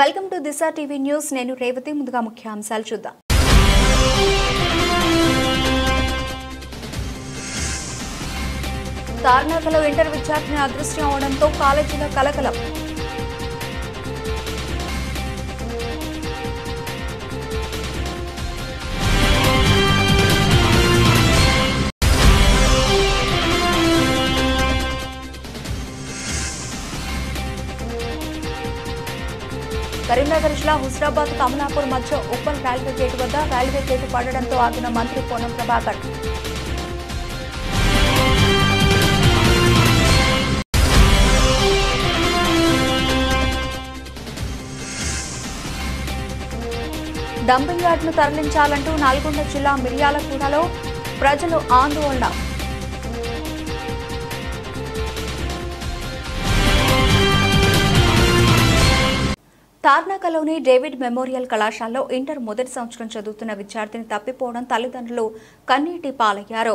Welcome to Disha TV news. నేను రేవతి. ముందుగా ముఖ్యాంశాలు చూద్దాం. తార్నాకలో ఇంటర్ విద్యార్థిని అదృశ్యం అవడంతో కాలేజీలో కలకలం. కరీంనగర్ జిల్లా హుస్నాబాద్ కమలాపూర్ మధ్య ఉప్పల్ రైల్వే గేటు వద్ద రైల్వే గేటు పడడంతో ఆగిన మంత్రి పొన్నం ప్రభాకర్. డంపింగ్ యార్డ్ను తరలించాలంటూ నల్గొండ జిల్లా మిర్యాలగూడలో ప్రజలు ఆందోళన. తార్నాకలోని డేవిడ్ మెమోరియల్ కళాశాలలో ఇంటర్ మొదటి సంవత్సరం చదువుతున్న విద్యార్థిని తప్పిపోవడం తల్లిదండ్రులు కన్నీటి పాలయ్యారు.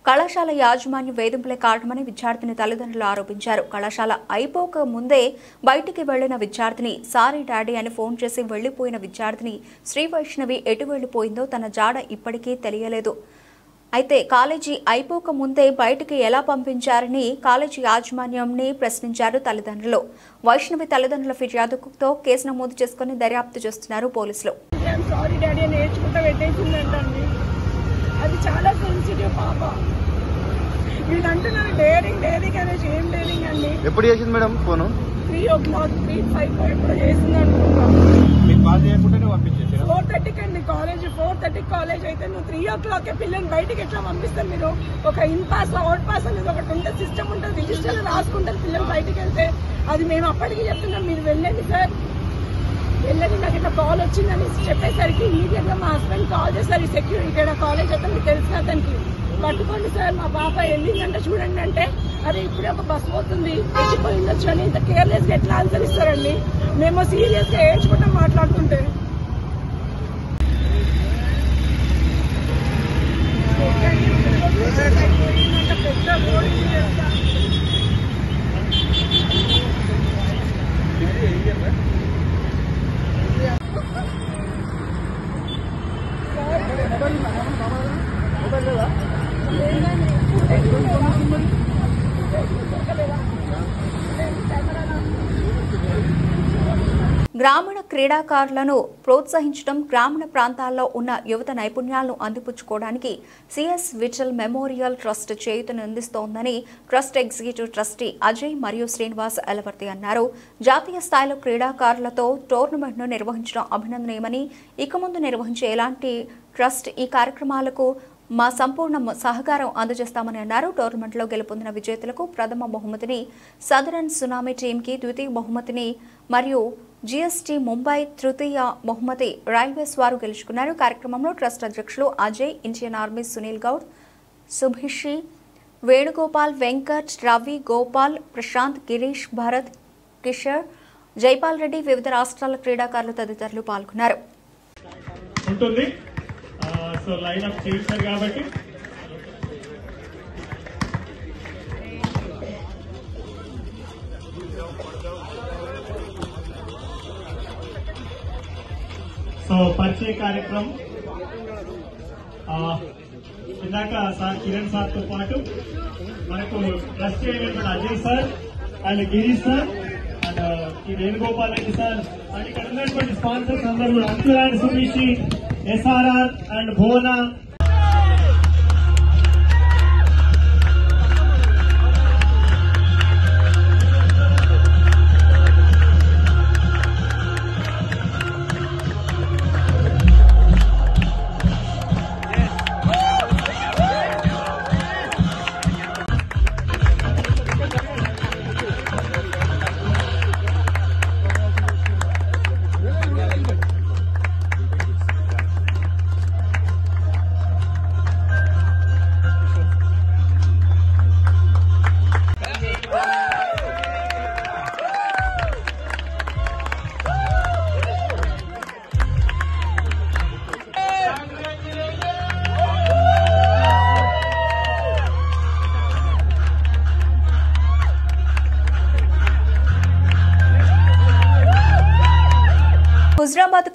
కళాశాల యాజమాన్యం వేధింపులే కారణమని విద్యార్థిని తల్లిదండ్రులు ఆరోపించారు. కళాశాల అయిపోక ముందే బయటికి వెళ్లిన విద్యార్థిని సారీ డాడీ అని ఫోన్ చేసి వెళ్లిపోయిన విద్యార్థిని శ్రీ వైష్ణవి ఎటు వెళ్లిపోయిందో తన జాడ ఇప్పటికీ తెలియలేదు. అయితే కాలేజీ అయిపోక ముందే బయటికి ఎలా పంపించారని కాలేజీ యాజమాన్యంని ప్రశ్నించారు తల్లిదండ్రులు. వైష్ణవి తల్లిదండ్రుల ఫిర్యాదుతో కేసు నమోదు చేసుకుని దర్యాప్తు చేస్తున్నారు పోలీసులు. అది చాలా సెన్సిటివ్ పాప. వీళ్ళంటున్నారు డేరింగ్ అనేసి ఏం డేరింగ్ అండి. ఎప్పుడు చేసింది మేడం ఫోను? 3 o'clock 3:05 ఎప్పుడు చేసింది అనుకుంటున్నాం. 4:30 అండి కాలేజ్. 4:30 కాలేజ్ అయితే నువ్వు 3 o'clock పిల్లల్ని బయటకి ఎట్లా పంపిస్తారు మీరు? ఒక ఇన్ పాస్ అవుట్ పాస్ అనేది ఒకటి ఉంటుంది, సిస్టమ్ ఉంటుంది, రిజిస్టర్ రాసుకుంటారు పిల్లలు బయటకు వెళ్తే. అది మేము అప్పటికి చెప్తున్నాం మీరు వెళ్ళండి సార్, వెళ్ళండి, నాకు ఇట్లా కాల్ వచ్చిందని చెప్పేసరికి ఇమీడియట్ గా మా హస్బెండ్ కాల్ చేశారు. సెక్యూరిటీ ఇక్కడ కాలేజ్ అయితే మీకు తెలిసిన అతనికి పట్టుకోండి సార్ మా పాప వెళ్ళిందంటే చూడండి అంటే, అరే ఇప్పుడే ఒక బస్ పోతుంది ఎక్కిపోయిందొచ్చు అని ఇంత కేర్లెస్ గా ఎట్లా ఆన్సర్ ఇస్తారండి? మేము సీరియస్ గా ఏడ్చుకుంటా మాట్లాడుతుంటే గ్రామీణ క్రీడాకారులను ప్రోత్సహించడం, గ్రామీణ ప్రాంతాల్లో ఉన్న యువత నైపుణ్యాలను అందిపుచ్చుకోవడానికి సిఎస్ విఠల్ మెమోరియల్ ట్రస్ట్ చేయూతను అందిస్తోందని ట్రస్ట్ ఎగ్జిక్యూటివ్ ట్రస్టీ అజయ్ మరియు శ్రీనివాస్ ఎలవర్తి అన్నారు. జాతీయ స్థాయిలో క్రీడాకారులతో టోర్నమెంట్ను నిర్వహించడం అభినందనీయమని, ఇక ముందు నిర్వహించే ఎలాంటి ట్రస్ట్ ఈ కార్యక్రమాలకు మా సంపూర్ణ సహకారం అందజేస్తామని అన్నారు. టోర్నమెంట్లో గెలుపొందిన విజేతలకు ప్రథమ బహుమతిని, సదరన్ సునామీ టీంకి ద్వితీయ బహుమతిని మరియు జీఎస్టీ ముంబై తృతీయ బహుమతి రైల్వేస్ వారు గెలుచుకున్నారు. కార్యక్రమంలో ట్రస్ట్ అధ్యక్షులు అజయ్, ఇండియన్ ఆర్మీ సునీల్ గౌడ్, సుభిషి, వేణుగోపాల్, వెంకట్, రవి, గోపాల్, ప్రశాంత్, గిరీష్, భరత్, కిషోర్, జైపాల్ రెడ్డి, వివిధ రాష్ట్రాల క్రీడాకారులు తదితరులు పాల్గొన్నారు. సో లైన్ అప్ చేశారు కాబట్టి సో పరిచయ కార్యక్రమం ఇందాక సార్ కిరణ్ సార్ తో పాటు మనకు ట్రస్ట్ అయినటువంటి Ajay sir and Girish sir and ఈ వేణుగోపాల్ రెడ్డి సార్ అండ్ ఇక్కడ ఉన్నటువంటి స్పాన్సర్స్ అందరూ కూడా అంకుల్ అండ్ సుమిషి, ఎస్ఆర్ఆర్ అండ్ భోనా,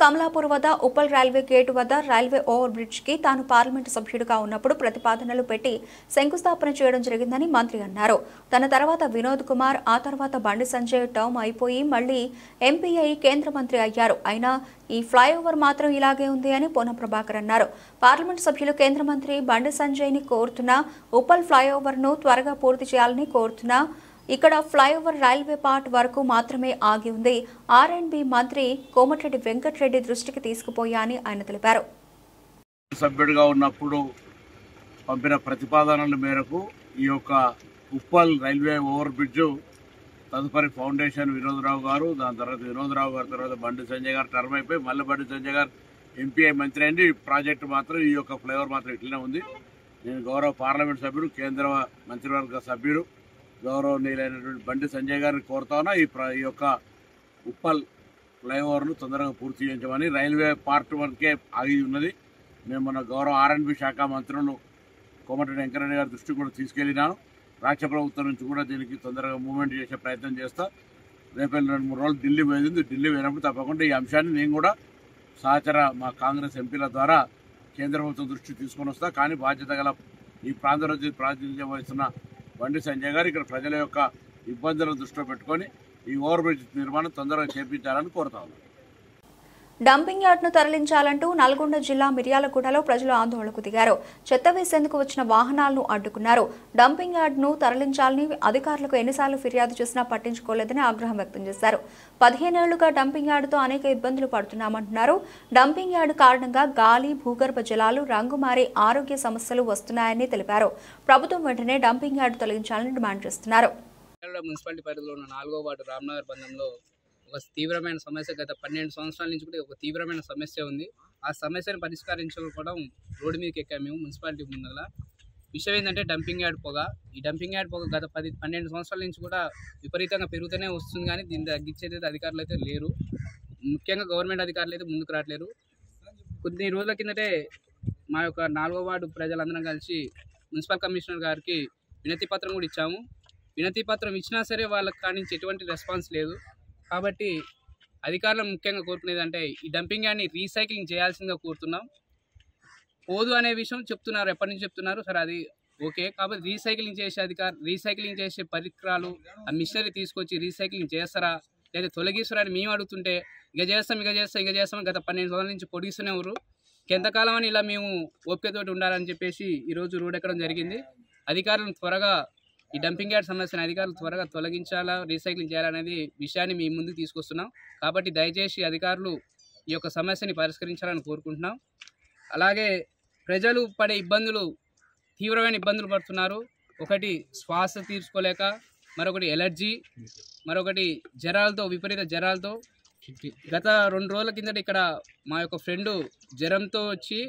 కమలాపూర్ వద్ద ఉప్పల్ రైల్వే గేటు వద్ద రైల్వే ఓవర్ బ్రిడ్జ్ కి తాను పార్లమెంటు సభ్యుడిగా ఉన్నప్పుడు ప్రతిపాదనలు పెట్టి శంకుస్థాపన చేయడం జరిగిందని మంత్రి అన్నారు. తన తర్వాత వినోద్ కుమార్, ఆ తర్వాత బండి సంజయ్ టర్మ్ అయిపోయి మళ్లీ ఎంపీ అయి కేంద్ర మంత్రి అయ్యారు. అయినా ఈ ఫ్లైఓవర్ మాత్రం ఇలాగే ఉంది అని పొన్నం ప్రభాకర్ అన్నారు. పార్లమెంటు సభ్యులు కేంద్ర మంత్రి బండి సంజయ్ ని కోరుతున్నా ఉప్పల్ ఫ్లైఓవర్ ను త్వరగా పూర్తి చేయాలని కోరుతున్నా ఇక్కడ ఫ్లైఓవర్ రైల్వే పార్ట్ వరకు మాత్రమే ఆగి ఉంది. ఆర్ఎండ్బి మంత్రి కోమటిరెడ్డి వెంకటరెడ్డి దృష్టికి తీసుకుపోయా అని ఆయన తెలిపారు. సభ్యుడిగా ఉన్నప్పుడు పంపిన ప్రతిపాదనల మేరకు ఈ యొక్క ఉప్పల్ రైల్వే ఓవర్ బ్రిడ్జ్ తదుపరి ఫౌండేషన్ వినోదరావు గారు, దాని తర్వాత వినోదరావు గారు తర్వాత బండి సంజయ్ గారు టర్మ్ అయిపోయి మళ్ళీ బండి సంజయ్ గారు ఎంపీఐ మంత్రి అండి. ఈ ప్రాజెక్టు మాత్రం ఈ యొక్క ఫ్లైఓవర్ మాత్రం ఇట్లనే ఉంది. నేను గౌరవ పార్లమెంట్ సభ్యుడు, కేంద్ర మంత్రివర్గ సభ్యుడు గౌరవనీయులైనటువంటి బండి సంజయ్ గారిని కోరుతా ఉన్నా ఈ యొక్క ఉప్పల్ ఫ్లైఓవర్ను తొందరగా పూర్తి చేయించమని. రైల్వే పార్ట్ వరకే ఆగి ఉన్నది. మేము మన గౌరవ ఆర్ఎండ్బి శాఖ మంత్రులు కోమటిరెడ్డి వెంకటరెడ్డి గారి దృష్టికి కూడా తీసుకెళ్లినాను. రాష్ట్ర ప్రభుత్వం నుంచి కూడా దీనికి తొందరగా మూవ్మెంట్ చేసే ప్రయత్నం చేస్తా. రేపు 2-3 రోజులు ఢిల్లీ పోయింది. ఢిల్లీ పోయినప్పుడు తప్పకుండా ఈ అంశాన్ని నేను కూడా సహచర మా కాంగ్రెస్ ఎంపీల ద్వారా కేంద్ర ప్రభుత్వం దృష్టికి తీసుకొని వస్తా. కానీ బాధ్యత గల ఈ ప్రాంతంలో ప్రాతినిధ్యం వహిస్తున్న బండి సంజయ్ గారు ఇక్కడ ప్రజల యొక్క ఇబ్బందులను దృష్టిలో పెట్టుకొని ఈ ఓవర్ బ్రిడ్జ్ నిర్మాణం తొందరగా చేపించాలని కోరుతా ఉన్నాను. డంపింగ్ యార్డ్ను తరలించాలంటూ నల్గొండ జిల్లా మిర్యాలగూడలో ప్రజలు ఆందోళనకు దిగారు. చెత్త వేసేందుకు వచ్చిన వాహనాలను అడ్డుకున్నారు. డంపింగ్ యార్డ్ను తరలించాలని అధికారులకు ఎన్నిసార్లు ఫిర్యాదు చేసినా పట్టించుకోలేదని ఆగ్రహం వ్యక్తం చేశారు. 15 ఏళ్లుగా డంపింగ్ యార్డుతో అనేక ఇబ్బందులు పడుతున్నామంటున్నారు. డంపింగ్ యార్డు కారణంగా గాలి, భూగర్భ జలాలు రంగు మారి ఆరోగ్య సమస్యలు వస్తున్నాయని తెలిపారు. ప్రభుత్వం వెంటనే డంపింగ్ యార్డు తొలగించాలని డిమాండ్ చేస్తున్నారు. మున్సిపాలిటీ పరిధిలో ఉన్న 4వ వార్డు రామ్నగర్ బంధంలో ఒక తీవ్రమైన సమస్య గత 12 సంవత్సరాల నుంచి కూడా ఒక తీవ్రమైన సమస్య ఉంది. ఆ సమస్యను పరిష్కరించుకోవడం రోడ్డు మీదకి ఎక్కాము మేము మున్సిపాలిటీ ముందర. విషయం ఏంటంటే డంపింగ్ యార్డ్ పొగ. ఈ డంపింగ్ యార్డ్ పొగ గత 12 సంవత్సరాల నుంచి కూడా విపరీతంగా పెరుగుతూనే వస్తుంది. కానీ దీన్ని తగ్గించేది అధికారులు అయితే లేరు. ముఖ్యంగా గవర్నమెంట్ అధికారులు అయితే ముందుకు రావట్లేరు. కొన్ని రోజుల కిందటే మా యొక్క 4వ వార్డు ప్రజలందరం కలిసి మున్సిపల్ కమిషనర్ గారికి వినతి పత్రం కూడా ఇచ్చాము. వినతి పత్రం ఇచ్చినా సరే వాళ్ళకి కాడి నుంచి ఎటువంటి రెస్పాన్స్ లేదు. కాబట్టి అధికారులు ముఖ్యంగా కోరుకునేది అంటే ఈ డంపింగ్ యార్డ్ని రీసైక్లింగ్ చేయాల్సిందిగా కోరుతున్నాం. పోదు అనే విషయం చెప్తున్నారు, ఎప్పటి నుంచి చెప్తున్నారు సరే అది ఓకే. కాబట్టి రీసైక్లింగ్ చేసే పరికరాలు ఆ మిషనరీ తీసుకొచ్చి రీసైక్లింగ్ చేస్తారా లేదా తొలగిస్తారా అని మేము అడుగుతుంటే ఇక చేస్తాం గత 12 సంవత్సరాల నుంచి పొడిగిస్తూనే ఉన్నారు. ఎంతకాలం అని ఇలా మేము ఓపికతోటి ఉండాలని చెప్పేసి ఈరోజు రోడ్ ఎక్కడం జరిగింది. అధికారులను త్వరగా ఈ డంపింగ్ యార్డ్ సమస్యను అధికారులు త్వరగా తొలగించాలా, రీసైక్లింగ్ చేయాలనేది విషయాన్ని మీ ముందుకు తీసుకొస్తున్నాం. కాబట్టి దయచేసి అధికారులు ఈ యొక్క సమస్యని పరిష్కరించాలని కోరుకుంటున్నాం. అలాగే ప్రజలు పడే ఇబ్బందులు, తీవ్రమైన ఇబ్బందులు పడుతున్నారు. ఒకటి శ్వాస తీర్చుకోలేక, మరొకటి ఎలర్జీ, మరొకటి విపరీత జ్వరాలతో. గత 2 రోజుల కిందట ఇక్కడ మా యొక్క ఫ్రెండు జ్వరంతో వచ్చి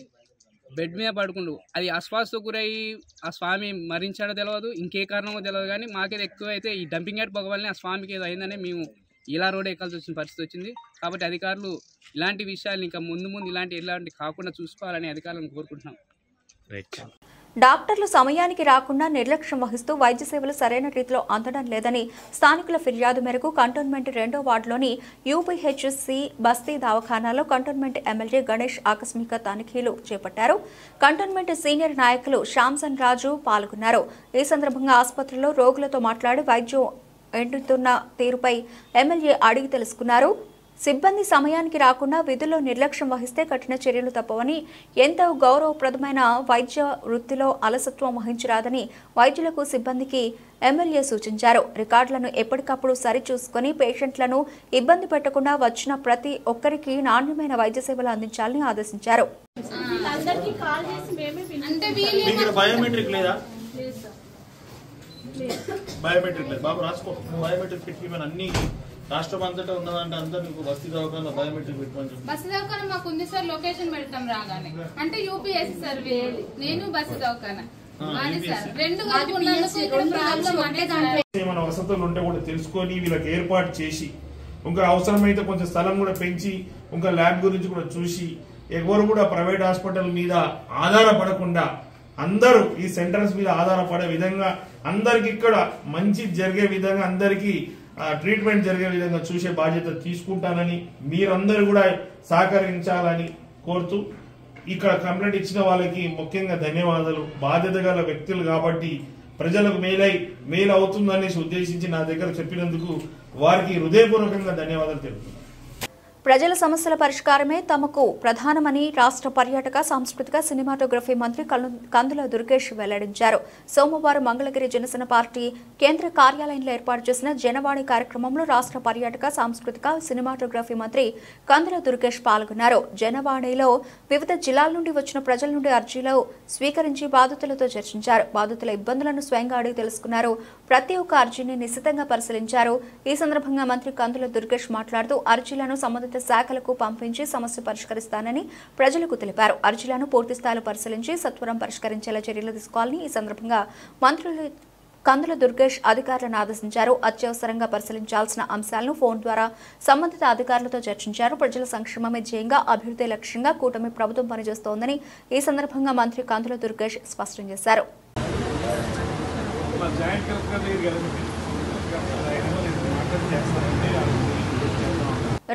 బెడ్ మీద పడుకుండు. అది అశ్వాసతో గురయ్యి ఆ స్వామి మరించాడో తెలియదు, ఇంకే కారణమో తెలియదు. కానీ మాకేది ఎక్కువ అయితే ఈ డంపింగ్ యార్డ్ పొగ వల్లనే ఆ స్వామికి ఏదో అయిందని మేము ఇలా రోడ్ ఎక్కాల్సి వచ్చిన పరిస్థితి వచ్చింది. కాబట్టి అధికారులు ఇలాంటి విషయాలు ఇంకా ముందు ఇలాంటి కాకుండా చూసుకోవాలని అధికారులను కోరుకుంటున్నాం. డాక్టర్లు సమయానికి రాకుండా నిర్లక్ష్యం వహిస్తూ వైద్య సేవలు సరైన రీతిలో అందడం లేదని స్థానికుల ఫిర్యాదు మేరకు కంటోన్మెంట్ 2వ వార్డులోని యూపీహెచ్సి బస్తీ దవాఖానాలో కంటోన్మెంట్ ఎమ్మెల్యే గణేష్ ఆకస్మిక తనిఖీలు చేపట్టారు. కంటోన్మెంట్ సీనియర్ నాయకులు శ్యామ్సన్ రాజు పాల్గొన్నారు. ఈ సందర్భంగా ఆసుపత్రిలో రోగులతో మాట్లాడి వైద్యం ఎండుతున్న తీరుపై ఎమ్మెల్యే అడిగి తెలుసుకున్నారు. సిబ్బంది సమయానికి రాకుండా విధుల్లో నిర్లక్ష్యం వహిస్తే కఠిన చర్యలు తప్పవని, ఎంతో గౌరవప్రదమైన వైద్య వృత్తిలో అలసత్వం వహించరాదని వైద్యులకు, సిబ్బందికి ఎమ్మెల్యే సూచించారు. రికార్డులను ఎప్పటికప్పుడు సరిచూసుకుని పేషెంట్లను ఇబ్బంది పెట్టకుండా వచ్చిన ప్రతి ఒక్కరికి నాణ్యమైన వైద్య సేవలు అందించాలని ఆదేశించారు. రాష్ట్రం అంతటా ఉన్నదంటే అంతా మీకు బస్తీ దవాఖాన బయోమెట్రిక్ పెట్టమని బస్తీ దవాఖాన మాకు ఉంది సార్. లొకేషన్ పెడతాం రాగానే అంటే యూపీఎస్సీ సర్వే నేను బస్తీ దవాఖాన ఏమైనా వసతులు ఉంటే కూడా తెలుసుకొని వీళ్ళకి ఏర్పాటు చేసి ఇంకా అవసరమైతే కొంచెం స్థలం కూడా పెంచి ఇంకా ల్యాబ్ గురించి కూడా చూసి ఎవరు కూడా ప్రైవేట్ హాస్పిటల్ మీద ఆధారపడకుండా అందరూ ఈ సెంటర్స్ మీద ఆధారపడే విధంగా అందరికి ఇక్కడ మంచి జరిగే విధంగా అందరికీ ట్రీట్మెంట్ జరిగే విధంగా చూసే బాధ్యత తీసుకుంటానని మీరందరూ కూడా సహకరించాలని కోరుతూ ఇక్కడ కంప్లైంట్ ఇచ్చిన వాళ్ళకి ముఖ్యంగా ధన్యవాదాలు. బాధ్యత గల వ్యక్తులు కాబట్టి ప్రజలకు మేలు అవుతుందని ఉద్దేశించి నా దగ్గర చెప్పినందుకు వారికి హృదయపూర్వకంగా ధన్యవాదాలు తెలుపుతున్నాను. ప్రజల సమస్యల పరిష్కారమే తమకు ప్రధానమని రాష్ట్ర పర్యాటక సాంస్కృతిక సినిమాటోగ్రఫీ మంత్రి కందుల దుర్గేష్ వెల్లడించారు. సోమవారం మంగళగిరి జనసేన పార్టీ కేంద్ర కార్యాలయంలో ఏర్పాటు చేసిన జనవాణి కార్యక్రమంలో రాష్ట్ర పర్యాటక సాంస్కృతిక సినిమాటోగ్రఫీ మంత్రి కందుల దుర్గేష్ పాల్గొన్నారు. జనవాణిలో వివిధ జిల్లాల నుండి వచ్చిన ప్రజల నుండి అర్జీలు స్వీకరించి బాధితులతో చర్చించారు. బాధితుల ఇబ్బందులను స్వయంగా అడిగి తెలుసుకున్నారు. ప్రతి ఒక్క అర్జీని నిశితంగా పరిశీలించారు. ఈ సందర్భంగా మంత్రి కందుల దుర్గేష్ మాట్లాడుతూ అర్జీలను సంబంధిత శాఖలకు పంపించి సమస్య పరిష్కరిస్తానని ప్రజలకు తెలిపారు. అర్జీలను పూర్తి స్థాయిలో పరిశీలించి సత్వరం పరిష్కరించేలా చర్యలు తీసుకోవాలని ఈ సందర్భంగా మంత్రులు కందుల దుర్గేష్ అధికారులను ఆదేశించారు. అత్యవసరంగా పరిశీలించాల్సిన అంశాలను ఫోన్ ద్వారా సంబంధిత అధికారులతో చర్చించారు. ప్రజల సంక్షేమమే ధ్యేయంగా అభివృద్ధి లక్ష్యంగా కూటమి ప్రభుత్వం పనిచేస్తోందని ఈ సందర్భంగా మంత్రి కందుల దుర్గేష్ స్పష్టం చేశారు.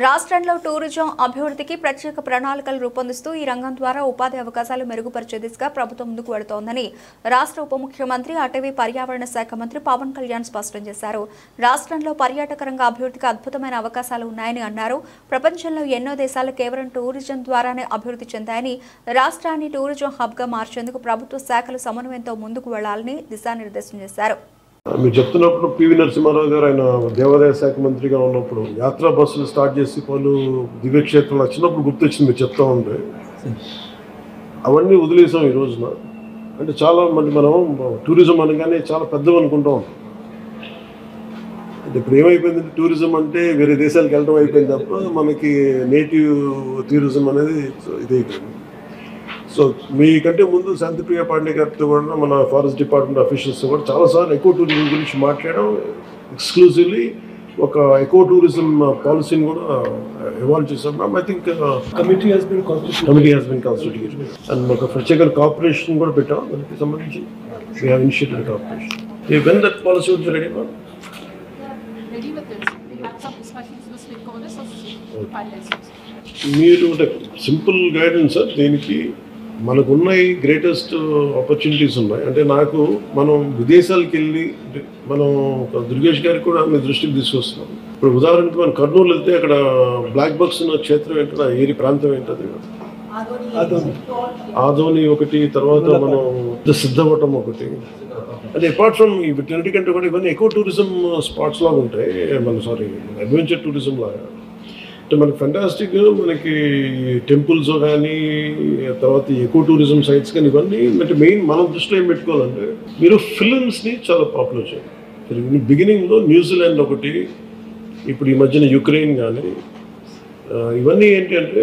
రాష్ట్రంలో టూరిజం అభివృద్ధికి ప్రత్యేక ప్రణాళికలు రూపొందిస్తూ ఈ రంగం ద్వారా ఉపాధి అవకాశాలు మెరుగుపరిచే దిశగా ప్రభుత్వం ముందుకు వెళుతోందని రాష్ట్ర ఉప ముఖ్యమంత్రి అటవీ పర్యావరణ శాఖ మంత్రి పవన్ కళ్యాణ్ స్పష్టం చేశారు. రాష్ట్రంలో పర్యాటక రంగ అభివృద్ధికి అద్భుతమైన అవకాశాలు ఉన్నాయని అన్నారు. ప్రపంచంలో ఎన్నో దేశాలు కేవలం టూరిజం ద్వారానే అభివృద్ధి చెందాయని, రాష్ట్రాన్ని టూరిజం హబ్గా మార్చేందుకు ప్రభుత్వ శాఖలు సమన్వయంతో ముందుకు వెళ్లాలని దిశానిర్దేశం చేశారు. మీరు చెప్తున్నప్పుడు పివి నరసింహారావు గారు ఆయన దేవాదాయ శాఖ మంత్రిగా ఉన్నప్పుడు యాత్రా బస్సులు స్టార్ట్ చేసి పలు దివ్యక్షేత్రాలు వచ్చినప్పుడు గుర్తొచ్చింది మీరు చెప్తా ఉంటే. అవన్నీ వదిలేసాం ఈ రోజున. అంటే చాలా మంది మనం టూరిజం అనగానే చాలా పెద్దవి అనుకుంటూ ఉంటాం. అంటే ఇప్పుడు ఏమైపోయిందంటే టూరిజం అంటే వేరే దేశాలకు వెళ్ళడం అయిపోయింది తప్ప మనకి నేటివ్ టూరిజం అనేది ఇది అయిపోయింది. సో మీకంటే ముందు శాంతిప్రియ పాండే గారితో కూడా మన ఫారెస్ట్ డిపార్ట్మెంట్ అఫీషియల్స్తో కూడా చాలాసార్లు ఎకో టూరిజం గురించి మాట్లాడడం, ఎక్స్క్లూజివ్లీ ఒక ఎకో టూరిజం పాలసీని కూడా ఇవాల్వ్ చేశాం. Ma'am I think committee has been constituted and ఒక ప్రత్యేక కార్పొరేషన్ కూడా పెట్టాం. దానికి సంబంధించి we have initiated corporation. When that policy will be ready ma'am? మీరు సింపుల్ గైడెన్స్ సార్. దీనికి మనకున్న గ్రేటెస్ట్ ఆపర్చునిటీస్ ఉన్నాయి. అంటే మనం విదేశాలకు వెళ్ళి మనం దుర్గేష్ గారికి కూడా మీ దృష్టికి తీసుకొస్తున్నాం. ఇప్పుడు ఉదాహరణకి మనం కర్నూలు వెళ్తే అక్కడ బ్లాక్ బక్స్ ఉన్న క్షేత్రం ఏంటో ఏరి ప్రాంతం ఏంటది? ఆదోని ఒకటి, తర్వాత మనం సిద్ధవటం ఒకటి. అంటే అపార్ట్ ఫ్రమ్ వీటన్నిటికంటే కూడా ఇవన్నీ ఎకో టూరిజం స్పాట్స్ లాగా ఉంటాయి. అడ్వెంచర్ టూరిజం లాగా. అంటే మనకి ఫెంటాస్టిక్ మనకి టెంపుల్స్ కానీ తర్వాత ఎకో టూరిజం సైట్స్ కానీ ఇవన్నీ అంటే మెయిన్ మనం దృష్టిలో ఏం పెట్టుకోవాలంటే మీరు ఫిలిమ్స్ని చాలా పాపులర్ చేయాలి. బిగినింగ్లో న్యూజిలాండ్ ఒకటి, ఇప్పుడు ఈ మధ్యన యుక్రెయిన్ కానీ ఇవన్నీ ఏంటి అంటే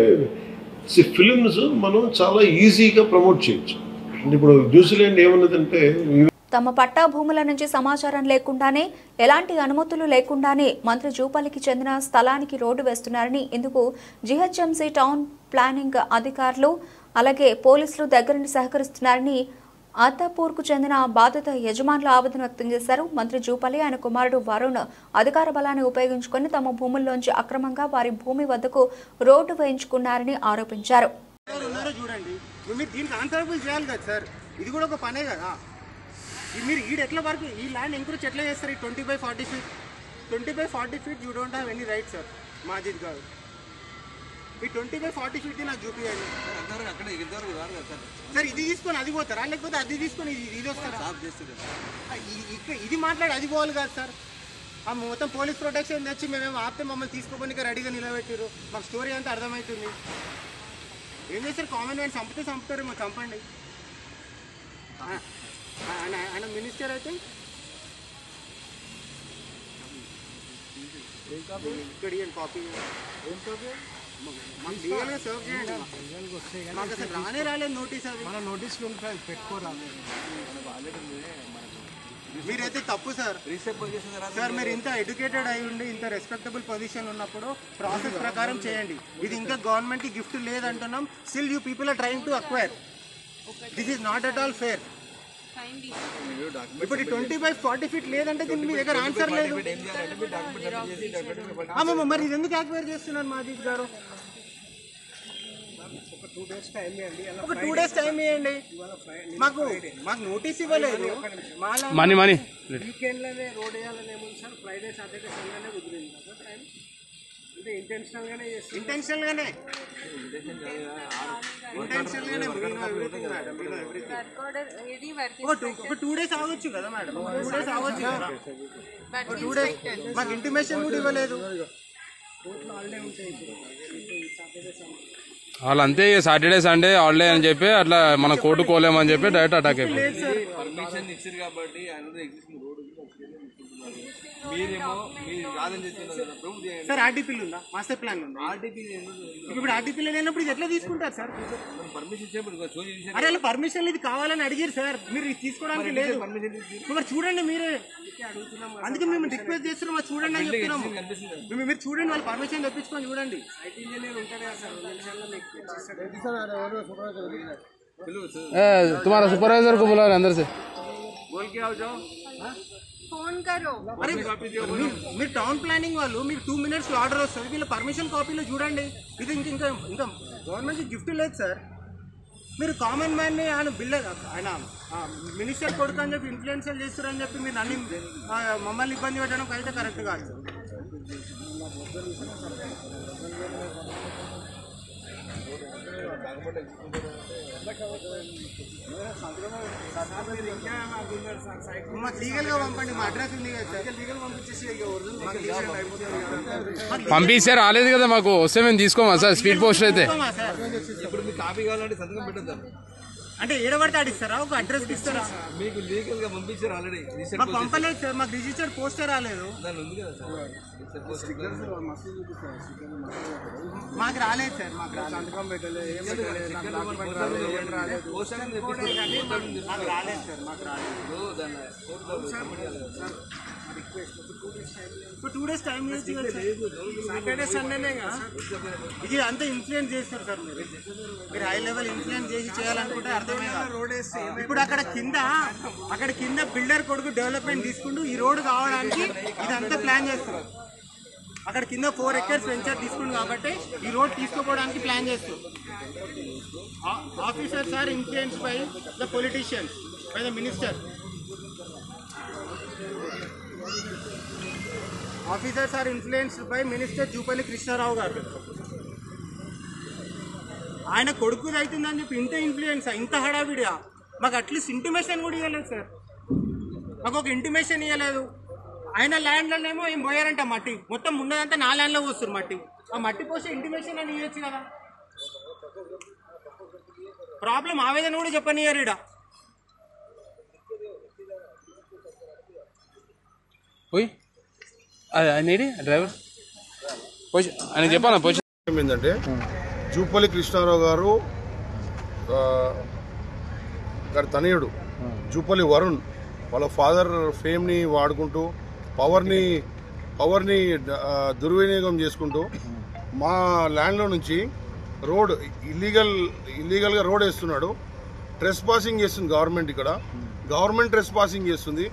ఫిలిమ్స్ మనం చాలా ఈజీగా ప్రమోట్ చేయొచ్చు. అంటే ఇప్పుడు న్యూజిలాండ్ ఏమన్నదంటే తమ పట్టా భూముల నుంచి సమాచారం లేకుండానే, ఎలాంటి అనుమతులు లేకుండానే మంత్రి జూపల్లికి చెందిన స్థలానికి రోడ్డు వేస్తున్నారని, ఇందుకు జీహెచ్ఎంసీ టౌన్ ప్లానింగ్ అధికారులు అలాగే పోలీసులు దగ్గరుండి సహకరిస్తున్నారని అత్తాపూర్కు చెందిన బాధిత యజమానులు ఆవేదన వ్యక్తం చేశారు. మంత్రి జూపల్లి ఆయన కుమారుడు వరుణ్ అధికార బలాన్ని ఉపయోగించుకొని తమ భూముల్లోంచి అక్రమంగా వారి భూమి వద్దకు రోడ్డు వేయించుకున్నారని ఆరోపించారు. మీరు ఈడ ఎట్లా వరకు ఈ ల్యాండ్ ఎంక్రోచ్ ఎట్లా చేస్తారు? 20/40 feet 20/40 feet you don't have any right sir. Majid గారు ఈ 20/40 ఫీట్ నాకు చూపించండి సార్. ఇది తీసుకొని అది పోతారా, లేకపోతే అది తీసుకొని ఇది వస్తారా? ఇది మాట్లాడి అది పోవాలి కాదు సార్. ఆ మొత్తం పోలీస్ ప్రొటెక్షన్ తెచ్చి మేమేమో ఆపితే మమ్మల్ని తీసుకోపోనికి రెడీగా నిలబెట్టారు. మాకు స్టోరీ అంతా అర్థమవుతుంది. ఏం చేస్తారు? కామన్ మ్యాన్ చంపుతారేమో, చంపండి. ఆయన మినిస్టర్ అయితే ఇక్కడ కాపీ మాకు లీగల్గా సర్వ్ చేయండి. మాకు అసలు రాలేదు నోటీస్. అది మన నోటీసులు ఉంటాయి, పెట్టుకోరా. మీరైతే తప్పు సార్. సార్ మీరు ఇంత ఎడ్యుకేటెడ్ అయి ఉండి ఇంత రెస్పెక్టబుల్ పొజిషన్ ఉన్నప్పుడు ప్రాసెస్ ప్రకారం చేయండి. ఇది ఇంకా గవర్నమెంట్కి గిఫ్ట్ లేదంటున్నాం. Still you people are trying to acquire. This is not at all fair. ఇప్పుడు 20/40 ఫీట్ లేదంటే దీనికి మీ దగ్గర ఆన్సర్ లేదు. మరి ఇది ఎందుకు యాక్వైర్ చేస్తున్నారు మాజీద్ గారు? ఒక 2 డేస్ టైం ఇవ్వండి. మాకు నోటీస్ ఇవ్వలేదు. మనీ వీకెండ్ లోనే రోడ్ వేయాలని ఏముంది సార్? ఫ్రైడే సాటర్డే సండేనే కుదిరింది కదా టైం. అంటే ఇంటెన్షనల్ గానే ఒక 2 డేస్ ఆగొచ్చు కదా మేడం. 2 డేస్ ఆగొచ్చు కదా. 2 డేస్ మాకు ఇంటిమేషన్ కూడా ఇవ్వలేదు. వాళ్ళు అంతే సాటర్డే సండే హాలిడే అని చెప్పి అట్లా మన కోర్టు కోలేమని చెప్పి డైరెక్ట్ అటాక్ అయిపోయింది. పర్మిషన్ ఇచ్చారు కాబట్టి మీరేమో మీరు కాదని చెప్తున్నారు సార్. ఆర్టీపీలు ఉందా? మాస్టర్ ప్లాన్ ఉందా? ఇప్పుడు ఆర్టీపీలు లేనప్పుడు ఇది ఎట్లా తీసుకుంటారు సార్? పర్మిషన్ ఇచ్చేప్పుడు అరే అలా పర్మిషన్ ఇది కావాలని అడిగారు సార్, మీరు తీసుకోవడానికి లేదు. మరి చూడండి మీరే, అందుకే మేము రిక్వెస్ట్ చేస్తున్నాం. మరి చూడండి అని చెప్తున్నాము. మీరు చూడండి, వాళ్ళు పర్మిషన్ తెప్పించుకొని చూడండి. ఐటీ ఇంజనీర్ ఉంటారు కదా సార్, तुम्हारा सुपरवाइजर को बुला अंदर से बोल के आओ जाओ ఫోన్ కరో. అరే మీరు టౌన్ ప్లానింగ్ వాళ్ళు, మీకు 2 minutes ఆర్డర్ వస్తుంది, వీళ్ళ పర్మిషన్ కాపీలో చూడండి. ఇది ఇంకా గవర్నమెంట్ గిఫ్ట్ లేదు సార్. మీరు కామన్ మ్యాన్ని ఆయన బిల్డర్, ఆయన మినిస్టర్ కొడుకు అని చెప్పి ఇన్ఫ్లుయెన్షియల్ చేస్తారని చెప్పి మీరు అన్ని మమ్మల్ని ఇబ్బంది పెట్టడం అయితే కరెక్ట్ కాదు సార్. మాకు లీగల్ గా పంపండి. మా అడ్రస్ ఉంది కదా సార్, లీగల్ పంపించేసి పంపిస్తే రాలేదు కదా మాకు, వస్తే మేము తీసుకోమా సార్? స్పీడ్ పోస్ట్ అయితే ఇప్పుడు మీకు కాపీ కావాలంటే సంతకం పెట్టద్దాం. అంటే ఏడబడితే అడిస్తారా? ఒక అడ్రస్ ఇస్తారా? మీకు లీగల్ గా పంపించారు ఆల్రెడీ. మాకు పంపలేదు సార్, మాకు రిజిస్టర్డ్ పోస్టర్ రాలేదు. దాని ఉంది కదా సార్, మాకు రాలేదు సార్. మాకు సంతకం పెట్టలేదు, మాకు రాలేదు సార్. మాకు ఇప్పుడు 2 days టైం సాటర్డే సండేనే ఇది అంతా ఇన్ఫ్లుయెన్స్ చేస్తారు సార్. మీరు హై లెవెల్ ఇన్ఫ్లుయెన్స్ చేసి చేయాలనుకుంటే అర్థమే కాదు. ఇప్పుడు అక్కడ కింద బిల్డర్ కొడుకు డెవలప్మెంట్ తీసుకుంటూ ఈ రోడ్డు కావడానికి ఇదంతా ప్లాన్ చేస్తారు. అక్కడ కింద 4 acres వెంచర్ తీసుకుంది కాబట్టి ఈ రోడ్ తీసుకోపోవడానికి ప్లాన్ చేస్తారు. Officers are influence by the politicians, by the minister. Officers are influenced by minister Jupalli Krishna Rao garu. ఆయన కొడుకుది అవుతుందని చెప్పి ఇంత ఇన్ఫ్లుయెన్స్, ఇంత హడావిడియా. మాకు అట్లీస్ట్ ఇంటిమేషన్ కూడా ఇవ్వలేదు సార్. మాకు ఒక ఇంటిమేషన్ ఇవ్వలేదు. ఆయన ల్యాండ్లోనేమో ఏం పోయారంట మట్టి, మొత్తం ఉన్నదంతా నా ల్యాండ్లో పోస్తారు మట్టి. ఆ మట్టి పోస్తే ఇంటిమేషన్ అని ఇవ్వచ్చు కదా. ప్రాబ్లం ఆవేదన కూడా చెప్పనియారు ఇడ. డ్రైవర్ ఆయన చెప్పాలా పొజిషన్ ఏంటంటే, జూపల్లి కృష్ణారావు గారు గారి తనయుడు జూపల్లి వరుణ్ వాళ్ళ ఫాదర్ ఫేమ్ని వాడుకుంటూ పవర్ని దుర్వినియోగం చేసుకుంటూ మా ల్యాండ్లో నుంచి రోడ్ ఇల్లీగల్గా రోడ్ వేస్తున్నాడు. ట్రెస్ పాసింగ్ చేస్తుంది గవర్నమెంట్. ఇక్కడ గవర్నమెంట్ ట్రెస్ పాసింగ్ చేస్తుంది.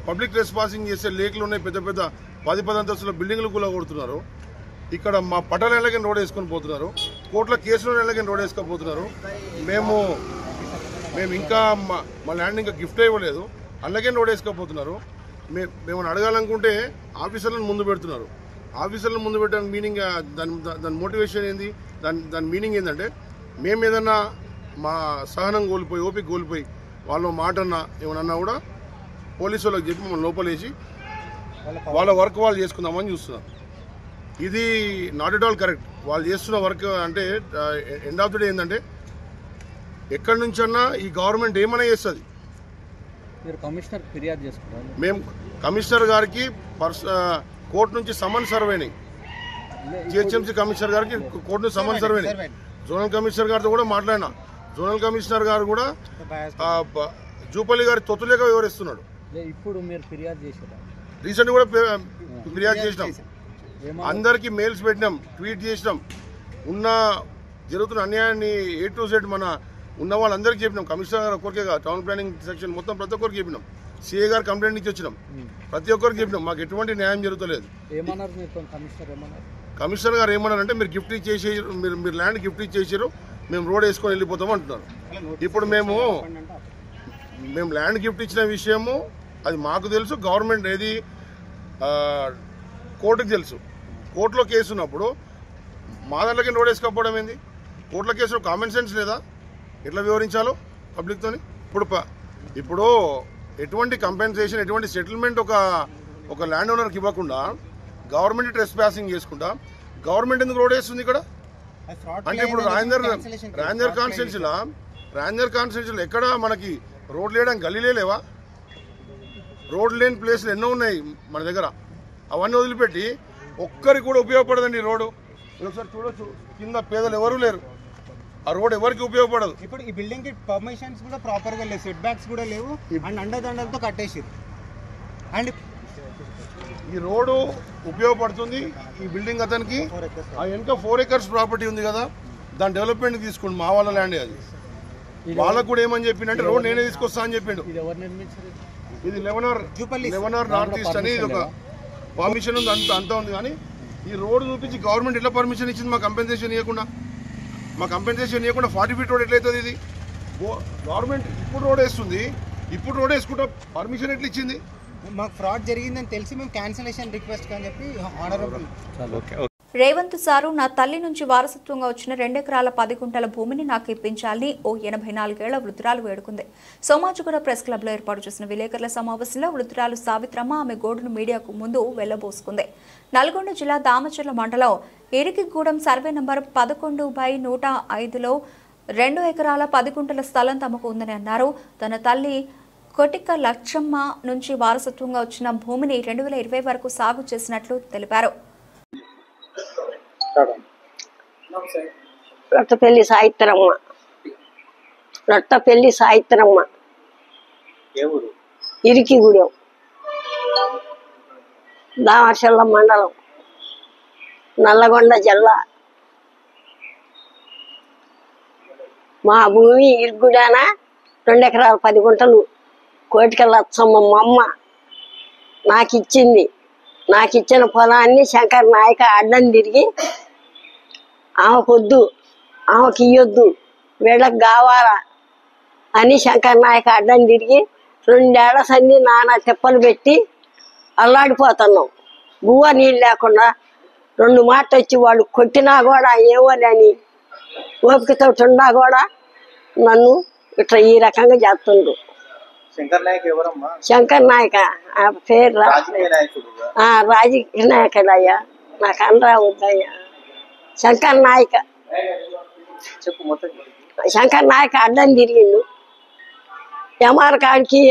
పబ్లిక్ ట్రెస్ పాసింగ్ చేసే లేకులు ఉన్నాయి, పెద్ద 10 అంతస్తుల బిల్డింగ్లు కూడా కొడుతున్నారు. ఇక్కడ మా పట్టాల నెలకి రోడ్ వేసుకొని పోతున్నారు. కోర్టుల కేసుల నెలకి రోడ్ వేసుకొని మేము ఇంకా మా ల్యాండ్ ఇంకా గిఫ్ట్ ఇవ్వలేదు, అందుకే రోడ్ వేసుకోపోతున్నారు. మేము అడగాలనుకుంటే ఆఫీసర్లను ముందు పెడుతున్నారు. ఆఫీసర్లను ముందు పెట్టడానికి మీనింగ్, దాని మోటివేషన్ ఏంది, దాని మీనింగ్ ఏంటంటే, మేము ఏదన్నా మా సహనం కోల్పోయి, ఓపిక కోల్పోయి వాళ్ళ మాట ఏమన్నా కూడా పోలీసు వాళ్ళకి చెప్పి మమ్మల్ని లోపలేసి వాళ్ళ వర్క్ వాళ్ళు చేసుకుందామని చూస్తున్నారు. ఇది నాట్ ఎట్ ఆల్ కరెక్ట్. వాళ్ళు చేస్తున్న వర్క్ అంటే ఎండ్ ఆఫ్ ది డే ఏంటంటే, ఎక్కడి నుంచన్నా ఈ గవర్నమెంట్ ఏమైనా చేస్తుంది. మేము కమిషనర్ గారికి కోర్టు నుంచి సమన్ సర్వేని, జిహెచ్ఎంసీ కమిషనర్ గారికి కోర్టు నుంచి సమన్ సర్వేని, జోనల్ కమిషనర్ గారితో కూడా మాట్లాడినా. జోనల్ కమిషనర్ గారు కూడా జూపల్లి గారి తొత్తులేక వివరిస్తున్నాడు. ఇప్పుడు మీరు ఫిర్యాదు చేశారా? రీసెంట్ కూడా ఫిర్యాదు చేసినాం, అందరికీ మెయిల్స్ పెట్టినాం, ట్వీట్ చేసినాం. జరుగుతున్న అన్యాయాన్ని A to Z మన ఉన్న వాళ్ళందరికీ చెప్పినాం. కమిషనర్ గారు ఒక్కరికే కాదు, టౌన్ ప్లానింగ్ సెక్షన్ మొత్తం ప్రతి ఒక్కరికి చెప్పినాం. సిఏ గారు కంప్లైంట్ ఇచ్చి వచ్చినాం, ప్రతి ఒక్కరికి చెప్పినాం. మాకు ఎటువంటి న్యాయం జరుగుతలేదు. కమిషనర్ గారు ఏమన్నారంటే మీరు గిఫ్ట్ ఇచ్చేసి మీరు ల్యాండ్ గిఫ్ట్ ఇచ్చేసారు, మేము రోడ్ వేసుకొని వెళ్ళిపోతాం అంటున్నారు. ఇప్పుడు మేము ల్యాండ్ గిఫ్ట్ ఇచ్చిన విషయము అది మాకు తెలుసు, గవర్నమెంట్ ఏది కోర్టుకు తెలుసు. కోర్టులో కేసు ఉన్నప్పుడు మా దాంట్లోకి రోడ్ వేసుకోకపోవడం ఏంది? కోర్టులో కేసులో కామన్ సెన్స్ లేదా? ఎట్లా వివరించాలో పబ్లిక్తో? ఇప్పుడు ఎటువంటి కంపెన్సేషన్, ఎటువంటి సెటిల్మెంట్ ఒక ల్యాండ్ ఓనర్కి ఇవ్వకుండా గవర్నమెంట్ ట్రెస్ పాసింగ్ చేసుకుంటా గవర్నమెంట్ ఎందుకు రోడ్ వేస్తుంది ఇక్కడ? అంటే ఇప్పుడు రాజేందర్ కాన్స్టిట్యూన్సీలో ఎక్కడ మనకి రోడ్లు వేయడానికి గల్లీలే లేవా? రోడ్ లేని ప్లేస్లు ఎన్నో ఉన్నాయి మన దగ్గర. అవన్నీ వదిలిపెట్టి ఒక్కరికి కూడా ఉపయోగపడదండి రోడ్డు. ఒకసారి చూడొచ్చు, కింద పేదలు ఎవరు లేరు, ఆ రోడ్ ఎవరికి ఉపయోగపడదు. ఇప్పుడు ఈ బిల్డింగ్ కి పర్మిషన్స్ కూడా ప్రాపర్ గా లేవు, సెట్ బ్యాక్స్ కూడా లేవు, అండ్ అండదండలతో కట్టేసారు. అండ్ ఈ రోడ్డు ఉపయోగపడుతుంది ఈ బిల్డింగ్ అతనికి. ఆ వెనుక 4 acres ప్రాపర్టీ ఉంది కదా, దాని డెవలప్మెంట్ తీసుకోండి, మా వాళ్ళ ల్యాండ్ అది. వాళ్ళకు కూడా ఏమని చెప్పిండంటే రోడ్ నేనే తీసుకొస్తా అని చెప్పిండు. ఇది లెవెనార్ నార్త్ ఈస్ట్ అని ఒక పర్మిషన్ ఉంది, అంతా ఉంది. కానీ ఈ రోడ్ చూపించి గవర్నమెంట్ ఎట్లా పర్మిషన్ ఇచ్చింది? మా కంపెన్సేషన్ ఇవ్వకుండా 40 feet రోడ్ ఎట్లయితుంది? ఇది గవర్నమెంట్ ఇప్పుడు రోడ్ వేస్తుంది, ఇప్పుడు రోడ్ వేసుకుంటా పర్మిషన్ ఎట్లా ఇచ్చింది? మాకు ఫ్రాడ్ జరిగిందని తెలిసి మేము క్యాన్సిలేషన్ రిక్వెస్ట్ అని చెప్పి ఆనరబుల్ రేవంత్ సారు నా తల్లి నుంచి వారసత్వంగా వచ్చిన 2 ఎకరాల 10 గుంటల భూమిని నాకు ఇప్పించాలని ఓ 84 ఏళ్ల వృద్ధురాలు వేడుకుంది. సోమాజిగూడ ప్రెస్ క్లబ్లో ఏర్పాటు చేసిన విలేకరుల సమావేశంలో వృద్ధురాలు సావిత్రమ్మ ఆమె గోడును మీడియాకు ముందు వెళ్లబోసుకుంది. నల్గొండ జిల్లా దామచర్ల మండలం ఇరికిగూడెం సర్వే నంబర్ 11/105లో 2 ఎకరాల 10 గుంటల స్థలం తమకు ఉందని అన్నారు. తన తల్లి కొటిక లక్షమ్మ నుంచి వారసత్వంగా వచ్చిన భూమిని 2020 వరకు సాగు చేసినట్లు తెలిపారు. రొట్టపల్లి సాయిత్రమ్మ ఇరికిగూడెం దామచర్ల మండలం నల్లగొండ జిల్లా. మా భూమి ఇరుగుడాన 2 ఎకరాల 10 గుంటలు కోటిక లచ్చమ్మ అమ్మ నాకిచ్చింది. నాకిచ్చిన పొలాన్ని శంకర్ నాయక అడ్డం తిరిగి ఆమెకొద్దు, ఆమెకి ఇయ్యొద్దు, వీళ్ళకి కావాలా అని శంకర్ నాయక అడ్డం తిరిగి 2 ఏళ్ల సంది నానా తిప్పలు పెట్టి అల్లాడిపోతున్నాం. గువ్వ నీళ్ళు లేకుండా 2 మాటలు వచ్చి వాళ్ళు కొట్టినా కూడా ఏమోనని ఓపికతో ఉన్నా కూడా నన్ను ఇట్లా ఈ రకంగా చేస్తుండ్రు. శంకర్ నాయక ఆ పేరు రాజకీయ నాయకుడయ్యా, నాకు అనరావద్దయ్యా. శంకర్ నాయక అడ్డం తిరిగిండు. ఎంఆర్ కాడికి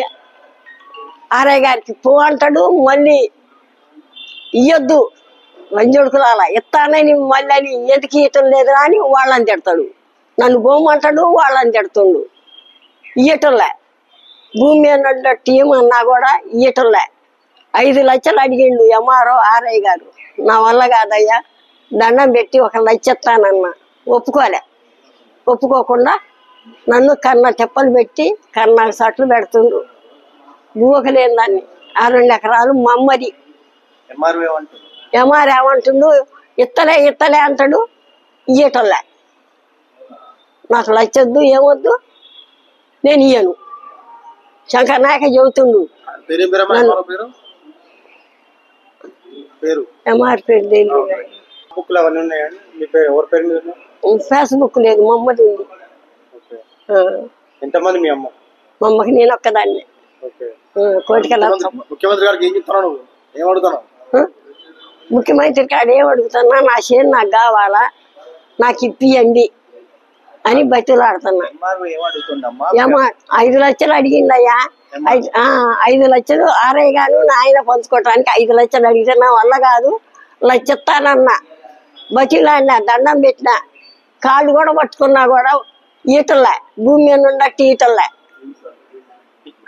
ఆర్ఐ గారికి పో అంటాడు, మళ్ళీ ఇయ్యొద్దు వంజుడుకులాల ఇస్తానని మళ్ళీ ఎందుకు ఇయ్యటం లేదు అని వాళ్ళని తిడతాడు. నన్ను పోమంటాడు, వాళ్ళని తిడుతుండు. ఇయ్యటంలే భూమి మీద టీం అన్నా కూడా ఇయ్యటంలే. 5 లక్షలు అడిగిండు ఎంఆర్ఓ ఆర్ఐ గారు. నా వల్ల కాదయ్యా, దండం పెట్టి 1 లక్ష ఇస్తానన్నా. ఒప్పుకోకుండా నన్ను కన్న తెప్పలు పెట్టి కన్నాకు సట్లు పెడుతుండ్రు. భూక లేని దాన్ని 2 ఎకరాలు మమ్మది. ఎంఆర్ ఏమంటుండు, ఇత్తలే అంటాడు, ఇయ్యటంలే. నాకు లచ్చొద్దు, ఏమొద్దు, నేను ఇయ్యను. శంకర్ నాయక చెబుతుండు. ఎంఆర్ పేరు తెలియదు. ఫేస్బుక్ లేదు, మమ్మది ఉంది. మా అమ్మకి నేను ఒక్కదాన్ని. ముఖ్యమంత్రి కాడ ఏం అడుగుతున్నా, నా షేర్ నాకు కావాలా, నాకు ఇప్పియండి అని బతిలాడుతున్నా. 5 లక్షలు అడిగిందయ్యా. 5 లక్షలు ఆర్ఐ గాను ఆయన పంచుకోవటానికి 5 లక్షలు అడిగితే నా వల్ల కాదు, లక్ష ఇస్తానన్నా. బతిలాడినా, దండం పెట్టినా, కాళ్ళు కూడా పట్టుకున్నా కూడా ఈటలే, భూమి మీద ఉండట్టు ఈటలే.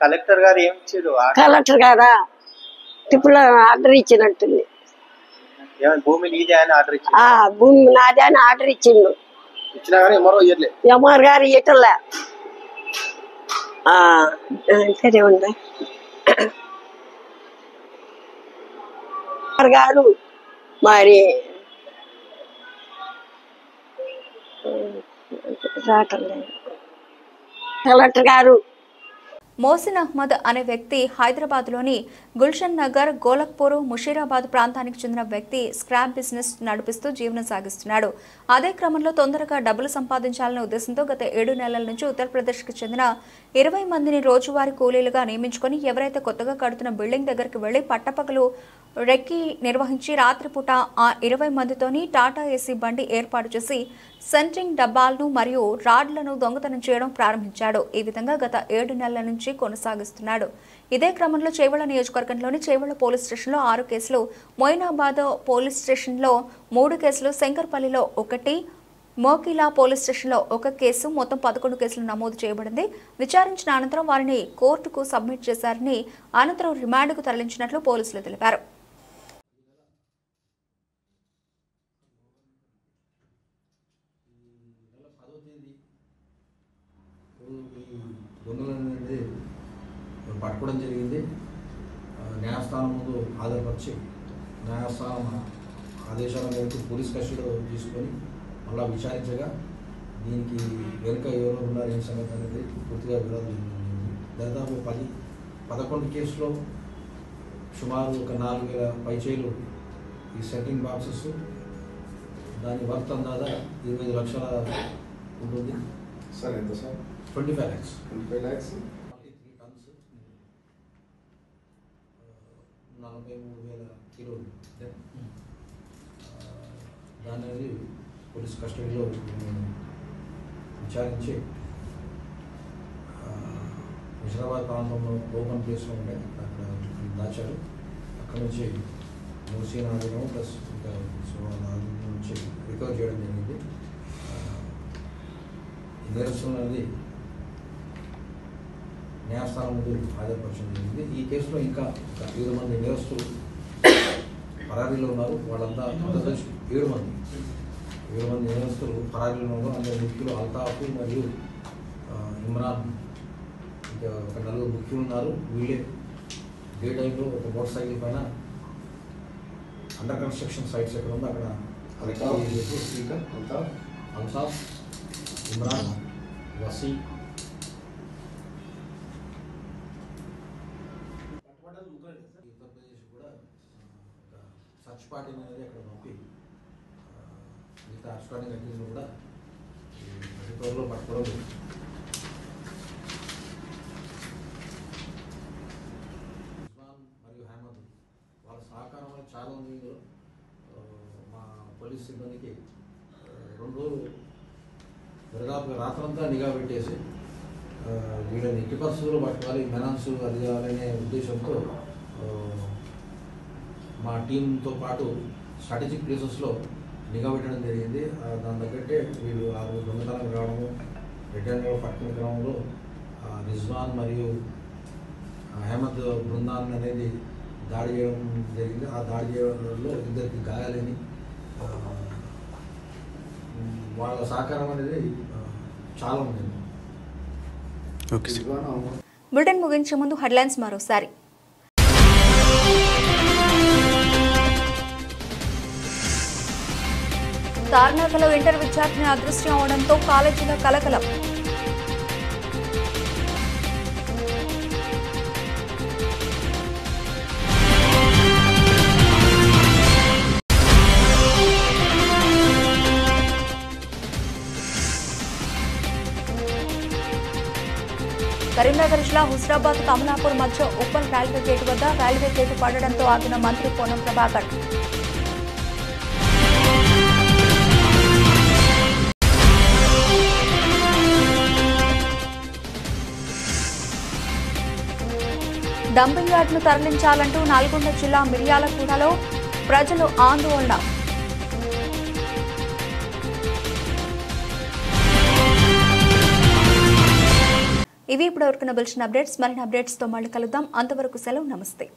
కలెక్టర్ గారు ఏం ఇచ్చారు? కలెక్టర్ గారా టిప్పులో ఆర్డర్ ఇచ్చినట్టుంది. భూమి నీదే అని ఆర్డర్ ఇచ్చిండు. భూమి నాదే అని ఆర్డర్ ఇచ్చిండు. ఎంఆర్ గారు ఇయ్యటంలే సరే ఉందా ఎంఆర్ గారు మరి కలెక్టర్ గారు మోసిన్ అహ్మద్ అనే వ్యక్తి హైదరాబాద్లోని గుల్షన్ నగర్, గోలక్పూర్, ముషీరాబాద్ ప్రాంతానికి చెందిన వ్యక్తి స్క్రాప్ బిజినెస్ నడిపిస్తూ జీవనం సాగిస్తున్నాడు. అదే క్రమంలో తొందరగా డబ్బులు సంపాదించాలనే ఉద్దేశంతో గత 7 నెలల నుంచి ఉత్తరప్రదేశ్కి చెందిన 20 మందిని రోజువారీ కూలీలుగా నియమించుకొని ఎవరైతే కొత్తగా కడుతున్న బిల్డింగ్ దగ్గరికి వెళ్లి పట్టపగలు రెక్కి నిర్వహించి రాత్రిపూట ఆ 20 మందితోని టాటా ఏసీ బండి ఏర్పాటు చేసి సెంట్రింగ్ డబ్బాలను మరియు రాడ్లను దొంగతనం చేయడం ప్రారంభించాడు. ఈ విధంగా గత 7 నెలల నుంచి కొనసాగిస్తున్నాడు. ఇదే క్రమంలో చేవెళ్ల నియోజకవర్గంలోని చేవెళ్ల పోలీస్ స్టేషన్లో 6 కేసులు, మొయినాబాద్ పోలీస్ స్టేషన్లో 3 కేసులు, శంకర్పల్లిలో 1, మోకిలా పోలీస్ స్టేషన్లో 1 కేసు, మొత్తం 11 కేసులు నమోదు చేయబడింది. విచారించిన అనంతరం వారిని కోర్టుకు సబ్మిట్ చేశారని, అనంతరం రిమాండ్కు తరలించినట్లు పోలీసులు తెలిపారు. పట్టుకోవడం జరిగింది. న్యాయస్థానం ముందు హాజరుపరిచి న్యాయస్థానం ఆదేశాల మేరకు పోలీస్ కస్టడీలో తీసుకొని మళ్ళీ విచారించగా దీనికి వెనుక ఎవరు ఉన్నారు ఏం సంగతి అనేది పూర్తిగా వివరాలు జరిగింది. దాదాపు 11 కేసులో సుమారు ఒక 4,000 పైచేలు ఈ సెట్టింగ్ బాక్సెస్, దాని వర్త్ అందాదా 25 లక్షల ఉంటుంది. సార్ ఎంత సార్? 25 lakhs. 25 lakhs 43,000 కిలోలు. దాన్ని పోలీస్ కస్టడీలో విచారించి హైదరాబాద్ ప్రాంతంలో ఓపెన్ ప్లేస్లో ఉండే అక్కడ దాచారు. అక్కడ నుంచి మూసీన ఆడడం ప్లస్ ఇంకా నుంచి రికవర్ చేయడం జరిగింది. నేరస్తులు అనేది న్యాయస్థానం ముందు హాజరుపరచడం జరిగింది. ఈ కేసులో ఇంకా 7 మంది నేరస్తులు పరారీలో ఉన్నారు. వాళ్ళంతా 7 మంది నేరస్తులు పరారీలో ఉన్నారు. అందరు ముఖ్యులు అల్తాఫ్ మరియు ఇమ్రాన్, ఇంకా ఒక 4 ముఖ్యులు ఉన్నారు. వీళ్ళే డే టైంలో ఒక మోటార్ సైకిల్ పైన అండర్ కన్స్ట్రక్షన్ సైట్స్ ఎక్కడ ఉందో అక్కడ అల్తాఫ్, ఇమ్రాన్, వసీ, ఉత్తరప్రదేశ్ కూడా సర్చ్ పార్టీ అనేది అక్కడ పంపి మిగతా అవుట్స్టాండింగ్ అక్యూజ్ను కూడా అతి త్వరలో పట్టుకోవడం. ఉస్మాన్ మరియు అహ్మద్ వాళ్ళ సహకారం అనేది చాలా ఉంది. మా పోలీస్ సిబ్బందికి 2 రోజులు దరిదాపుగా రాత్రంతా నిఘా పెట్టేసి వీళ్ళని ఎట్టి పరిస్థితుల్లో పట్టుకోవాలి, మెనాన్స్ అది కావాలనే ఉద్దేశంతో మా టీంతో పాటు స్ట్రాటజిక్ ప్లేసెస్లో నిఘా పెట్టడం జరిగింది. దాని తగ్గట్టే వీళ్ళు ఆ రోజు దొంగతనం రావడము, రిటర్న్లో పట్టుకునే క్రమంలో రిజ్వాన్ మరియు అహ్మద్ బృందాన్ని అనేది దాడి చేయడం జరిగింది. ఆ దాడి చేయడంలో 2 గాయాలని వాళ్ళ సహకారం అనేది చాలా ఉంది. బులెటిన్ ముగించే ముందు హెడ్లైన్స్ మరోసారి. తార్నాకలో ఇంటర్ విద్యార్థిని అదృశ్యం అవడంతో కాలేజీలో కలకలం. కరీంనగర్ జిల్లా హుస్రాబాద్ కమలాపూర్ మధ్య ఉప్పల్ రైల్వే గేటు వద్ద రైల్వే గేటు పడడంతో ఆగిన మంత్రి పొన్నం ప్రభాకర్. డంపింగ్ యార్డ్ను తరలించాలంటూ నల్గొండ జిల్లా మిర్యాలగూడలో ప్రజలు ఆందోళన. ఇవి ఇప్పుడు వరకు బులెటిన్ అప్డేట్స్. మరిన్ని అప్డేట్స్తో మళ్ళీ కలుద్దాం. అంతవరకు సెలవు. నమస్తే.